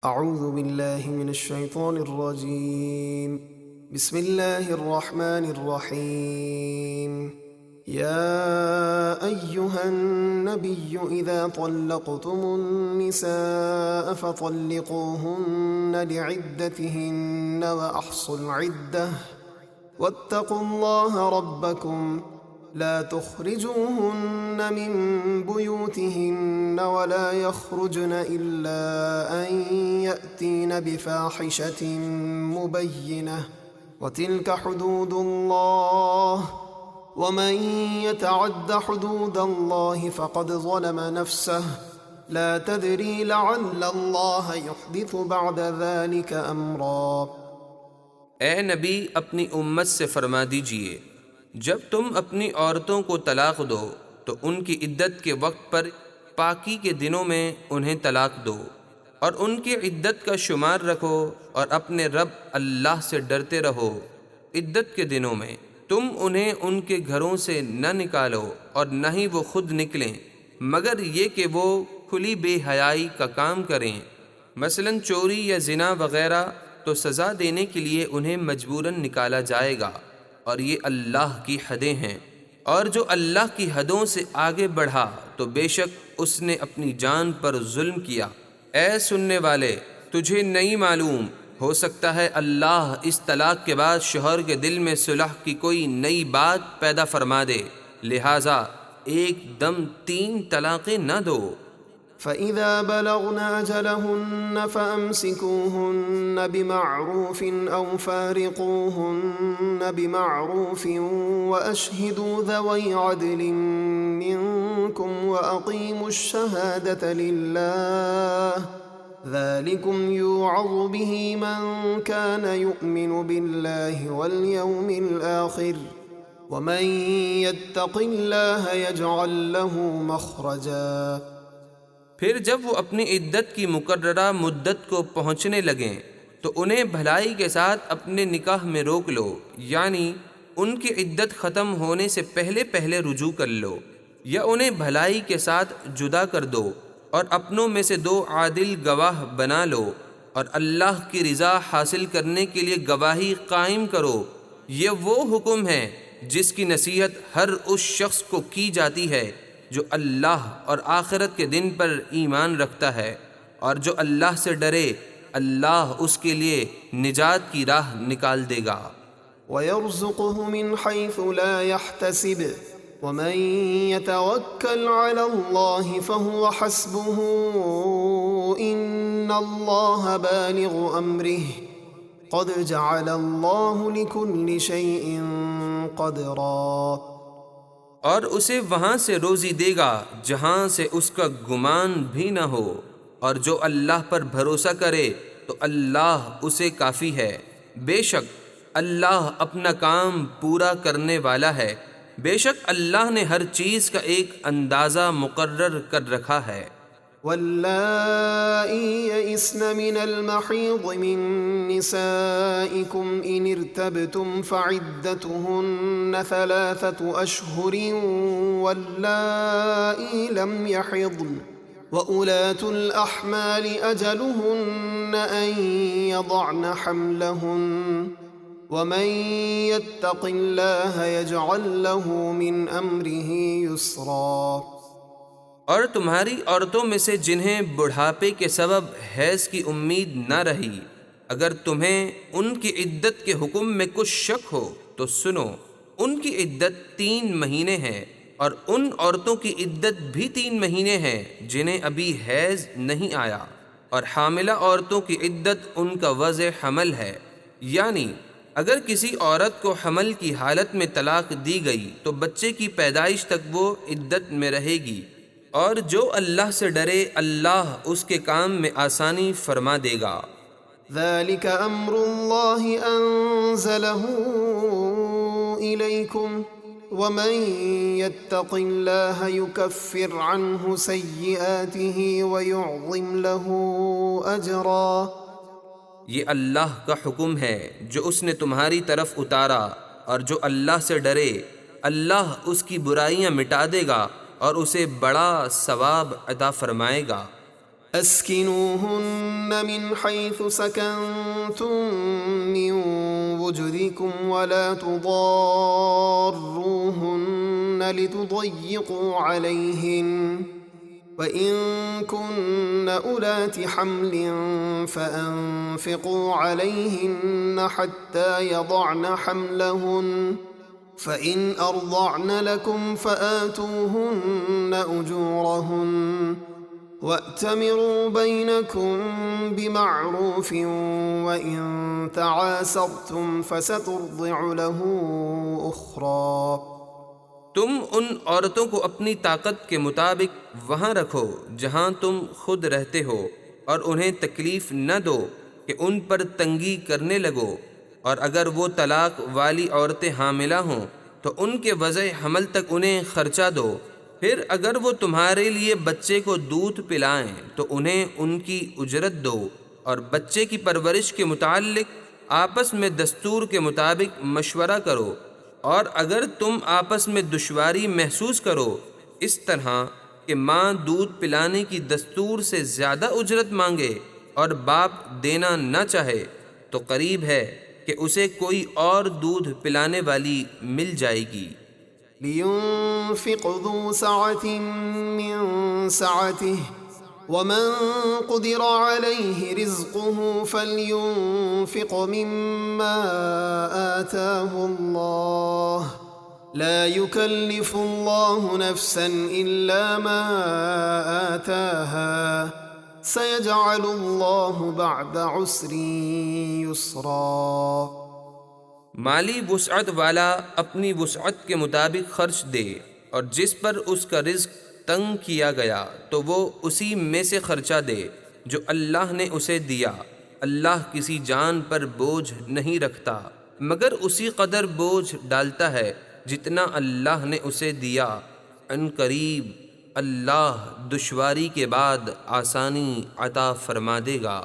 اعوذ باللہ من الشیطان الرجیم بسم اللہ الرحمن الرحیم یا ایہا النبی اذا طلقتم النساء فطلقوهن لعدتهن واحصوا العدة واتقوا الله ربكم لا تخرجوهن من بيوتهن ولا يخرجن إلا أن يأتين بفاحشة مبينة وتلك حدود الله ومن يتعد حدود الله فقد ظلم نفسه لا تدري لعل الله يحدث بعد ذلك أمرا۔ اے نبی اپنی امت سے فرما دیجئے جب تم اپنی عورتوں کو طلاق دو تو ان کی عدت کے وقت پر پاکی کے دنوں میں انہیں طلاق دو اور ان کی عدت کا شمار رکھو اور اپنے رب اللہ سے ڈرتے رہو۔ عدت کے دنوں میں تم انہیں ان کے گھروں سے نہ نکالو اور نہ ہی وہ خود نکلیں مگر یہ کہ وہ کھلی بے حیائی کا کام کریں، مثلا چوری یا زنا وغیرہ، تو سزا دینے کے لیے انہیں مجبوراً نکالا جائے گا، اور یہ اللہ کی حدیں ہیں، اور جو اللہ کی حدوں سے آگے بڑھا تو بے شک اس نے اپنی جان پر ظلم کیا۔ اے سننے والے، تجھے نہیں معلوم، ہو سکتا ہے اللہ اس طلاق کے بعد شوہر کے دل میں صلح کی کوئی نئی بات پیدا فرما دے، لہٰذا ایک دم 3 طلاقیں نہ دو۔ فَإِذَا بَلَغْنَ أَجَلَهُنَّ فَأَمْسِكُوهُنَّ بِمَعْرُوفٍ أَوْ فَارِقُوهُنَّ بِمَعْرُوفٍ وَأَشْهِدُوا ذَوَيْ عَدْلٍ مِّنكُمْ وَأَقِيمُوا الشَّهَادَةَ لِلَّهِ ذَلِكُمْ يُوعَظُ بِهِ مَن كَانَ يُؤْمِنُ بِاللَّهِ وَالْيَوْمِ الْآخِرِ وَمَن يَتَّقِ اللَّهَ يَجْعَل لَّهُ مَخْرَجًا۔ پھر جب وہ اپنی عدت کی مقررہ مدت کو پہنچنے لگیں تو انہیں بھلائی کے ساتھ اپنے نکاح میں روک لو، یعنی ان کی عدت ختم ہونے سے پہلے پہلے رجوع کر لو، یا انہیں بھلائی کے ساتھ جدا کر دو اور اپنوں میں سے 2 عادل گواہ بنا لو، اور اللہ کی رضا حاصل کرنے کے لیے گواہی قائم کرو۔ یہ وہ حکم ہے جس کی نصیحت ہر اس شخص کو کی جاتی ہے جو اللہ اور آخرت کے دن پر ایمان رکھتا ہے، اور جو اللہ سے ڈرے اللہ اس کے لیے نجات کی راہ نکال دے گا۔ وَيَرْزُقُهُ مِنْ حَيْثُ لَا يَحْتَسِبُ وَمَن يَتَوَكَّلْ عَلَى اللَّهِ فَهُوَ حَسْبُهُ إِنَّ اللَّهَ بَالِغُ أَمْرِهِ قَدْ جَعَلَ اللَّهُ لِكُلِّ شَيْءٍ قَدْرًا۔ اور اسے وہاں سے روزی دے گا جہاں سے اس کا گمان بھی نہ ہو، اور جو اللہ پر بھروسہ کرے تو اللہ اسے کافی ہے۔ بے شک اللہ اپنا کام پورا کرنے والا ہے، بے شک اللہ نے ہر چیز کا ایک اندازہ مقرر کر رکھا ہے۔ واللائي يئسن من المحيض من نسائكم إن ارتبتم فعدتهن 3 أشهر واللائي لم يحضن وأولاة الأحمال أجلهن أن يضعن حملهن ومن يتق الله يجعل له من أمره يسرا۔ اور تمہاری عورتوں میں سے جنہیں بڑھاپے کے سبب حیض کی امید نہ رہی، اگر تمہیں ان کی عدت کے حکم میں کچھ شک ہو تو سنو، ان کی عدت 3 مہینے ہیں، اور ان عورتوں کی عدت بھی 3 مہینے ہیں جنہیں ابھی حیض نہیں آیا، اور حاملہ عورتوں کی عدت ان کا وضع حمل ہے، یعنی اگر کسی عورت کو حمل کی حالت میں طلاق دی گئی تو بچے کی پیدائش تک وہ عدت میں رہے گی، اور جو اللہ سے ڈرے اللہ اس کے کام میں آسانی فرما دے گا۔ ذَلِكَ أَمْرُ اللَّهِ أَنزَلَهُ إِلَيْكُمْ وَمَن يَتَّقِ اللَّهَ يُكَفِّرْ عَنْهُ سَيِّئَاتِهِ وَيُعْظِمْ لَهُ أَجْرًا۔ یہ اللہ کا حکم ہے جو اس نے تمہاری طرف اتارا، اور جو اللہ سے ڈرے اللہ اس کی برائیاں مٹا دے گا اور اسے بڑا ثواب عطا فرمائے گا۔ أسكنوهن من حيث سكنتم من وجدكم ولا تضاروهن لتضيقوا عليهن وإن كن أولات حمل فأنفقوا عليهن حتى يضعن حملهن فإن أرضعن لكم فآتوهن أجورهن وأتمروا بينكم بمعروف وإن تعاسرتم فسترضع له أخرى. تم ان عورتوں کو اپنی طاقت کے مطابق وہاں رکھو جہاں تم خود رہتے ہو، اور انہیں تکلیف نہ دو کہ ان پر تنگی کرنے لگو، اور اگر وہ طلاق والی عورتیں حاملہ ہوں تو ان کے وضع حمل تک انہیں خرچہ دو. پھر اگر وہ تمہارے لیے بچے کو دودھ پلائیں تو انہیں ان کی اجرت دو، اور بچے کی پرورش کے متعلق آپس میں دستور کے مطابق مشورہ کرو. اور اگر تم آپس میں دشواری محسوس کرو اس طرح کہ ماں دودھ پلانے کی دستور سے زیادہ اجرت مانگے اور باپ دینا نہ چاہے، تو قریب ہے کہ اسے کوئی اور دودھ پلانے والی مل جائے گی. لينفق ذو سعة من سعته ومن قدر عليه رزقه فلينفق مما آتاه الله لا يكلف الله نفسا إلا ما آتاها سيجعل الله بعد عسر يسرا. مالی وسعت والا اپنی وسعت کے مطابق خرچ دے، اور جس پر اس کا رزق تنگ کیا گیا تو وہ اسی میں سے خرچہ دے جو اللہ نے اسے دیا. اللہ کسی جان پر بوجھ نہیں رکھتا مگر اسی قدر بوجھ ڈالتا ہے جتنا اللہ نے اسے دیا. ان قریب اللہ دشواری کے بعد آسانی عطا فرما دے گا.